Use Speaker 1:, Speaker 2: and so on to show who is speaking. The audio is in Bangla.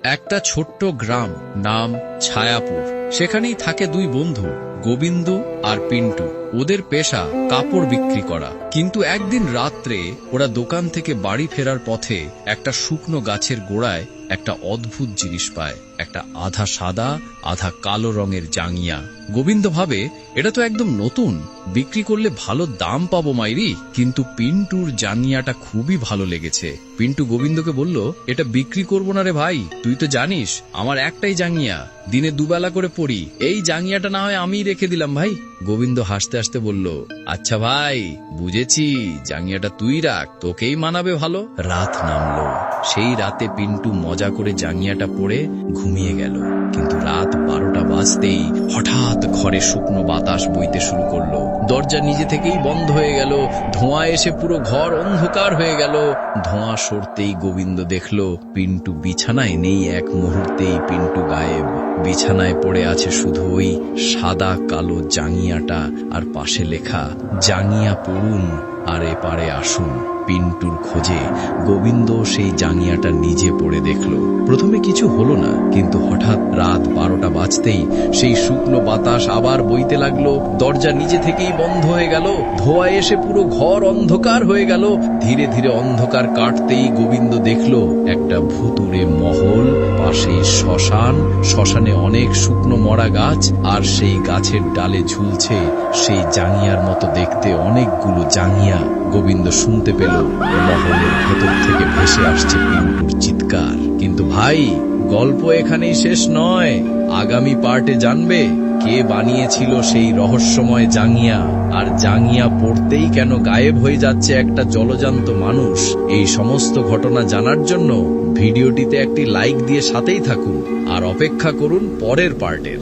Speaker 1: একটা ছোট্ট গ্রাম, নাম ছায়াপুর। সেখানেই থাকে দুই বন্ধু, গোবিন্দ আর পিন্টু। ওদের পেশা কাপড় বিক্রি করা। কিন্তু একদিন রাত্রে ওরা দোকান থেকে বাড়ি ফেরার পথে একটা শুকনো গাছের গোড়ায় একটা অদ্ভুত জিনিস পায়। একটা আধা সাদা আধা কালো রঙের জাঙ্গিয়া। গোবিন্দ ভাবে, এটা তো একদম নতুন, বিক্রি করলে ভালো দাম পাবো মাইরি। কিন্তু পিন্টুর জাঙ্গিয়াটা খুবই ভালো লেগেছে। পিন্টু গোবিন্দকে বলল, এটা বিক্রি করবো না রে ভাই, তুই তো জানিস আমার একটাই জাঙ্গিয়া, দিনে দুবেলা করে পড়ি। এই জাঙ্গিয়াটা না হয় আমিই রেখে দিলাম ভাই। গোবিন্দ হাসতে হাসতে বলল, আচ্ছা ভাই, বুঝেছি, জাঙ্গিয়াটা তুই রাখ, তোকেই মানাবে ভালো। রাত নামলো। সেই রাতে পিন্টু মজা করে জাঙ্গিয়াটা পরে ঘুমিয়ে গেল। কিন্তু রাত 12টা বাজতেই হঠাৎ ঘরে শুকনো বাতাস বইতে শুরু করলো। দরজা নিজে থেকেই বন্ধ হয়ে গেল। ধোঁয়া এসে পুরো ঘর অন্ধকার হয়ে গেল। ধোঁয়া সরতেই গোবিন্দ দেখলো পিন্টু বিছানায় নেই। এক মুহূর্তেই পিন্টু গায়েব। বিছানায় পড়ে আছে শুধু ওই সাদা কালো জাঙ্গিয়াটা, আর পাশে লেখা, জাঙ্গিয়া পড়ুন আর এপারে আসুন। পিন্টুর খোঁজে গোবিন্দ সেই জাঙ্গিয়াটা নিজে পড়ে দেখল। প্রথমে কিছু হলো না, কিন্তু হঠাৎ রাত 12টা বাজতেই সেই শুকনো বাতাস আবার বইতে লাগলো। দরজা নিজে থেকেই বন্ধ হয়ে গেল। ধোঁয়া এসে পুরো ঘর অন্ধকার হয়ে গেল। ধীরে ধীরে অন্ধকার কাটতেই গোবিন্দ দেখল একটা ভুতুড়ে মহল, পাশে শ্মশান, শ্মশানে অনেক শুকনো মরা গাছ, আর সেই গাছের ডালে ঝুলছে সেই জাঙ্গিয়ার মতো দেখতে অনেকগুলো জাঙ্গিয়া। গোবিন্দ শুনতে পেল মহলের ভেতর থেকে ভেসে আসছে পিন্টুর চিৎকার। কিন্তু ভাই, গল্প এখানেই শেষ নয়। আগামী পার্টে জানবে কে বানিয়েছিল সেই রহস্যময় জাঙ্গিয়া, আর জাঙ্গিয়া পড়তেই কেন গায়েব হয়ে যাচ্ছে একটা জলজান্ত মানুষ। এই সমস্ত ঘটনা জানার জন্য ভিডিওটিতে একটি লাইক দিয়ে সাথেই থাকুন আর অপেক্ষা করুন পরের পার্টের।